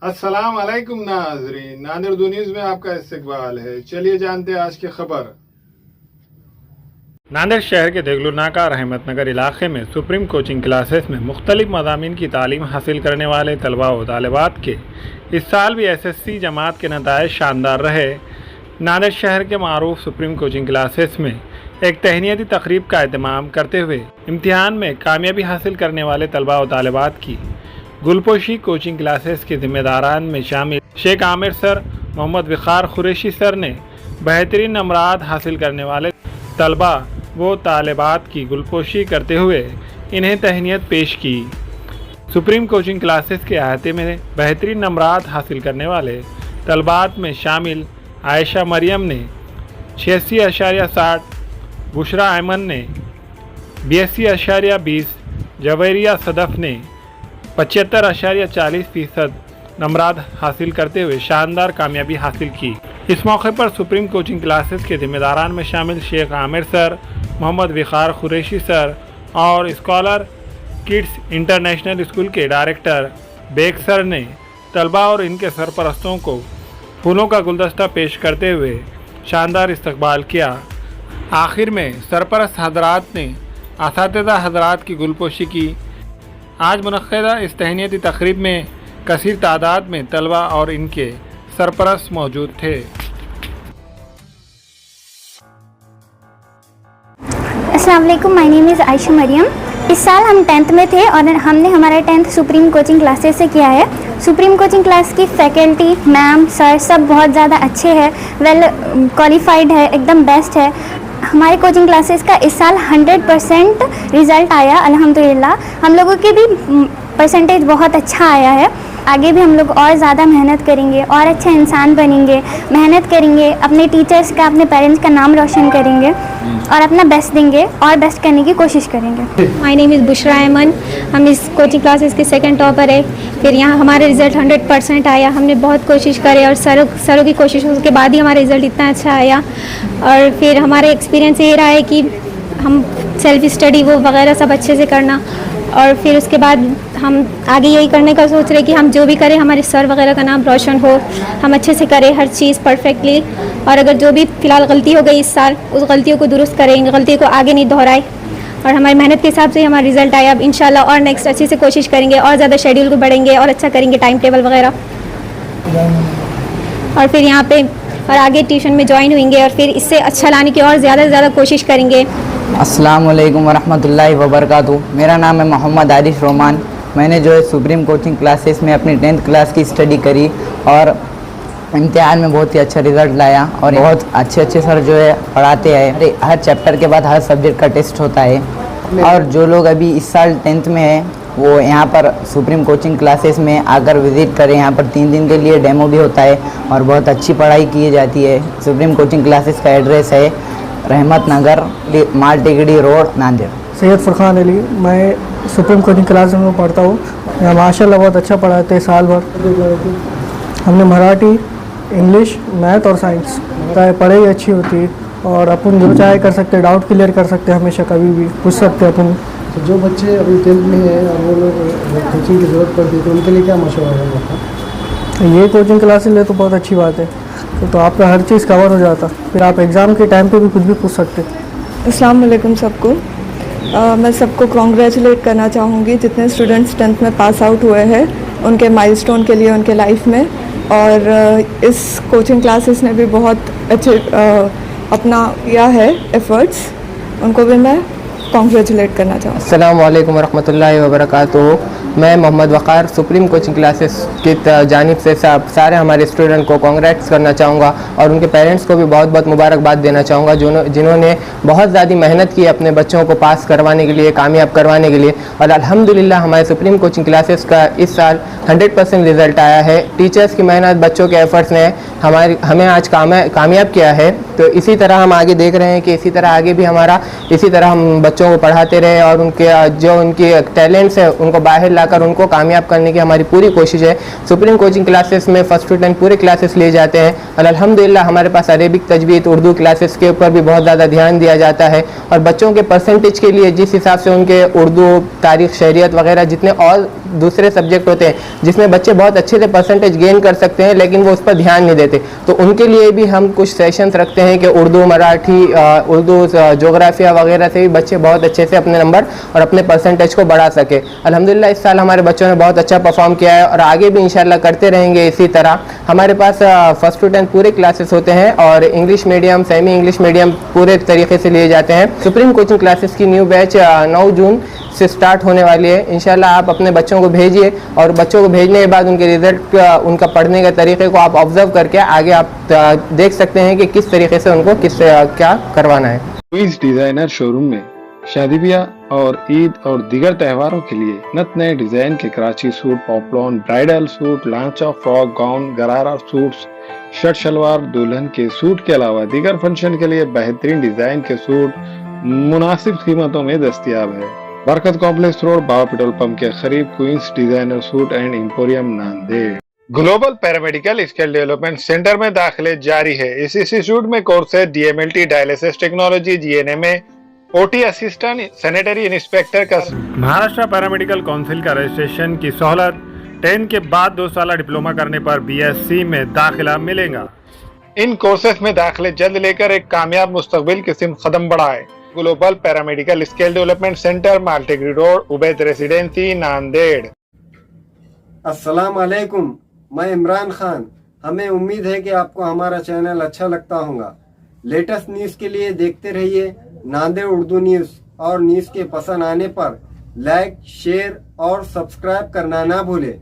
अस्सलाम वालेकुम नाज़रीन, नादिर न्यूज़ में आपका इस्तकबाल है। चलिए जानते हैं आज की खबर। नांदेड़ शहर के देगलूनाका और अहमदनगर इलाके में सुप्रीम कोचिंग क्लासेस में मुख्तलिफ मज़ामीन की तालीम हासिल करने वाले तलबा व तालिबात के इस साल भी SSC जमात के नताइज शानदार रहे। नांदेड़ शहर के मारूफ सुप्रीम कोचिंग क्लासेस में एक तहनीती तकरीब का एहतमाम करते हुए इम्तिहान में कामयाबी हासिल करने वाले तलबा व तालिबात की गुलपोशी कोचिंग क्लासेस के ज़िम्मेदारान में शामिल शेख आमिर सर, मोहम्मद वक़ार कुरैशी सर ने बेहतरीन नंबरात हासिल करने वाले तलबा व तालिबात की गुलपोशी करते हुए इन्हें तहनीत पेश की। सुप्रीम कोचिंग क्लासेस के अहाते में बेहतरीन नंबरात हासिल करने वाले तलबात में शामिल आयशा मरियम ने 86.60, बुशरा अमन ने 82.20, जवेरिया सदफ़ ने 75.40% नंबरात हासिल करते हुए शानदार कामयाबी हासिल की। इस मौके पर सुप्रीम कोचिंग क्लासेस के ज़िम्मेदारान में शामिल शेख आमिर सर, मोहम्मद वक़ार कुरैशी सर और स्कॉलर किड्स इंटरनेशनल स्कूल के डायरेक्टर बेग सर ने तलबा और इनके सरपरस्तों को फूलों का गुलदस्ता पेश करते हुए शानदार इस्तकबाल किया। आखिर में सरपरस्त हजरात ने असातिज़ा हजरात की गुलपोशी की। आज मुनक़्क़दा इस तहनीती तक़रीब में कसीर तादाद में तलबा और इनके सरपरस्त मौजूद थे। अस्सलाम वालेकुम, my name is Ayesha Mariyam. इस साल हम 10th में थे और हमने हमारा 10th सुप्रीम कोचिंग क्लासेस से किया है। सुप्रीम कोचिंग क्लास की फैकल्टी, मैम, सर सब बहुत ज़्यादा अच्छे हैं, वेल क्वालिफाइड है, एकदम बेस्ट है। हमारे कोचिंग क्लासेस का इस साल 100% रिज़ल्ट आया अल्हम्दुलिल्लाह। हम लोगों के भी परसेंटेज बहुत अच्छा आया है। आगे भी हम लोग और ज़्यादा मेहनत करेंगे और अच्छे इंसान बनेंगे, मेहनत करेंगे, अपने टीचर्स का, अपने पेरेंट्स का नाम रोशन करेंगे और अपना बेस्ट देंगे और बेस्ट करने की कोशिश करेंगे। माय नेम इज़ बुशरा अमन। हम इस कोचिंग क्लासेस के सेकंड टॉपर है। फिर यहाँ हमारा रिज़ल्ट 100% आया। हमने बहुत कोशिश करे और सरों की कोशिशों के बाद ही हमारा रिज़ल्ट इतना अच्छा आया। और फिर हमारा एक्सपीरियंस ये रहा है कि हम सेल्फ स्टडी वो वगैरह सब अच्छे से करना, और फिर उसके बाद हम आगे यही करने का सोच रहे कि हम जो भी करें हमारे सर वगैरह का नाम रोशन हो, हम अच्छे से करें हर चीज़ परफेक्टली, और अगर जो भी फ़िलहाल गलती हो गई इस साल उस गलतियों को दुरुस्त करेंगे, गलतियों को आगे नहीं दोहराए, और हमारी मेहनत के हिसाब से हमारा रिज़ल्ट आया। अब इंशाल्लाह और नेक्स्ट अच्छे से कोशिश करेंगे और ज़्यादा शेड्यूल को बढ़ेंगे और अच्छा करेंगे, टाइम टेबल वगैरह, और फिर यहाँ पे और आगे ट्यूशन में ज्वाइन होंगे और फिर इससे अच्छा लाने की और ज़्यादा से ज़्यादा कोशिश करेंगे। अस्सलाम वालेकुम वरहमतुल्लाहि वबरकातुहू। मेरा नाम है मोहम्मद आरिश रोमान। मैंने जो है सुप्रीम कोचिंग क्लासेस में अपनी 10th क्लास की स्टडी करी और इम्तिहान में बहुत ही अच्छा रिज़ल्ट लाया, और बहुत अच्छे सर जो है पढ़ाते हैं। हर चैप्टर के बाद हर सब्जेक्ट का टेस्ट होता है, और जो लोग अभी इस साल 10th में हैं वो यहाँ पर सुप्रीम कोचिंग क्लासेस में आकर विज़िट करें। यहाँ पर 3 दिन के लिए डेमो भी होता है और बहुत अच्छी पढ़ाई की जाती है। सुप्रीम कोचिंग क्लासेस का एड्रेस है रहमत नगर, माल टिकड़ी रोड, नांदेड़। सैयद फरखान अली, मैं सुप्रीम कोचिंग क्लास में पढ़ता हूँ। यहाँ माशाल्लाह बहुत अच्छा पढ़ाते हैं साल भर। हमने मराठी, इंग्लिश, मैथ और साइंस पढ़ाई अच्छी होती है, और अपन जो चाहे कर सकते हैं, डाउट क्लियर कर सकते हैं, हमेशा कभी भी पूछ सकते हैं अपन। तो जो बच्चे अभी 10th में हैं और वो लोग कोचिंग की ज़रूरत पड़ती है तो उनके लिए क्या मशवरा है? ये कोचिंग क्लासेस ले तो बहुत अच्छी बात है, तो आपका हर चीज़ कवर हो जाता, फिर आप एग्ज़ाम के टाइम पे भी कुछ भी पूछ सकते। अस्सलाम वालेकुम सबको। मैं सबको कॉन्ग्रेचुलेट करना चाहूँगी जितने स्टूडेंट्स 10th में पास आउट हुए हैं उनके माइलस्टोन के लिए उनके लाइफ में, और इस कोचिंग क्लासेस ने भी बहुत अच्छे अपना किया है एफ़र्ट्स, उनको भी मैं कॉन्ग्रेचुलेट करना चाहूँगा। अस्सलाम वालेकुम वरहमतुल्लाहि वबरकातुहू। मैं मोहम्मद वक़ार सुप्रीम कोचिंग क्लासेस की जानिब से सारे हमारे स्टूडेंट को कॉन्ग्रेट्स करना चाहूँगा, और उनके पेरेंट्स को भी बहुत बहुत मुबारकबाद देना चाहूँगा जिन्होंने बहुत ज़्यादा मेहनत की अपने बच्चों को पास करवाने के लिए, कामयाब करवाने के लिए। और अल्हम्दुलिल्लाह हमारे सुप्रीम कोचिंग क्लासेस का इस साल 100% रिज़ल्ट आया है। टीचर्स की मेहनत, बच्चों के एफ़र्ट्स ने हमें आज कामयाब किया है। तो इसी तरह हम आगे देख रहे हैं कि इसी तरह आगे भी हमारा इसी तरह हम बच्चों को पढ़ाते रहे, और उनके टैलेंट्स हैं उनको बाहर लाकर उनको कामयाब करने की हमारी पूरी कोशिश है। सुप्रीम कोचिंग क्लासेस में फर्स्ट टू 10 पूरे क्लासेस लिए जाते हैं, और अल्हम्दुलिल्लाह हमारे पास अरेबिक, तजवीद, उर्दू क्लासेस के ऊपर भी बहुत ज़्यादा ध्यान दिया जाता है। और बच्चों के परसेंटेज के लिए जिस हिसाब से उनके उर्दू, तारीख़, शरीयत वगैरह जितने और दूसरे सब्जेक्ट होते हैं जिसमें बच्चे बहुत अच्छे से परसेंटेज गेन कर सकते हैं, लेकिन वो उस पर ध्यान नहीं देते। तो उनके लिए भी हम कुछ सेशंस रखते हैं कि उर्दू, मराठी, उर्दू, जोग्राफिया वगैरह से भी बच्चे बहुत अच्छे से अपने नंबर और अपने परसेंटेज को बढ़ा सके। अल्हम्दुलिल्लाह इस साल हमारे बच्चों ने बहुत अच्छा परफॉर्म किया है और आगे भी इंशाल्लाह करते रहेंगे इसी तरह। हमारे पास 1st to 10th पूरे क्लासेस होते हैं और English medium, semi English medium पूरे तरीके से लिए जाते हैं। सुप्रीम कोचिंग क्लासेस की न्यू बैच 9 जून से स्टार्ट होने वाली है। इंशाल्लाह आप अपने बच्चों को भेजिए और बच्चों को भेजने के बाद उनके रिजल्ट, उनका पढ़ने के तरीके को आप ऑब्जर्व करके आगे आप देख सकते हैं कि किस तरीके से उनको क्या करवाना है। क्वींस डिजाइनर शोरूम में शादी ब्याह और ईद और दीगर त्योहारों के लिए नत नए डिजाइन के Karachi suit, poplin, bridal suit, लांचा, frock, gown, gharara suits, shirt shalwar, दुल्हन के सूट के अलावा दीगर फंक्शन के लिए बेहतरीन डिजाइन के सूट मुनासिब कीमतों में दस्तयाब है। Barkat complex road, Baba petrol pump के करीब, queens designer suit and emporium, Nanded. Global paramedical skill development centre में दाखिले जारी है। इस इंस्टीट्यूट में courses DMLT, dialysis technology, GNMA, OT assistant, sanitary inspector का। महाराष्ट्र पैरामेडिकल काउंसिल का रजिस्ट्रेशन की सहूलत 10 के बाद 2 साल डिप्लोमा करने पर BSc में दाखिला मिलेगा। इन कोर्सेज में दाखिले जल्द लेकर एक कामयाब मुस्तकबिल की सिमत कदम बढ़ाए। Global paramedical skill development centre, माल्टेगरी रोड, उबैद रेसिडेंसी, नांदेड़। अस्सलाम वालेकुम, मैं इमरान खान। हमें उम्मीद है कि आपको हमारा चैनल अच्छा लगता होगा। लेटेस्ट न्यूज़ के लिए देखते रहिए नांदेड़ उर्दू न्यूज़ और न्यूज़ के पसंद आने पर लाइक, शेयर और सब्सक्राइब करना ना भूलें।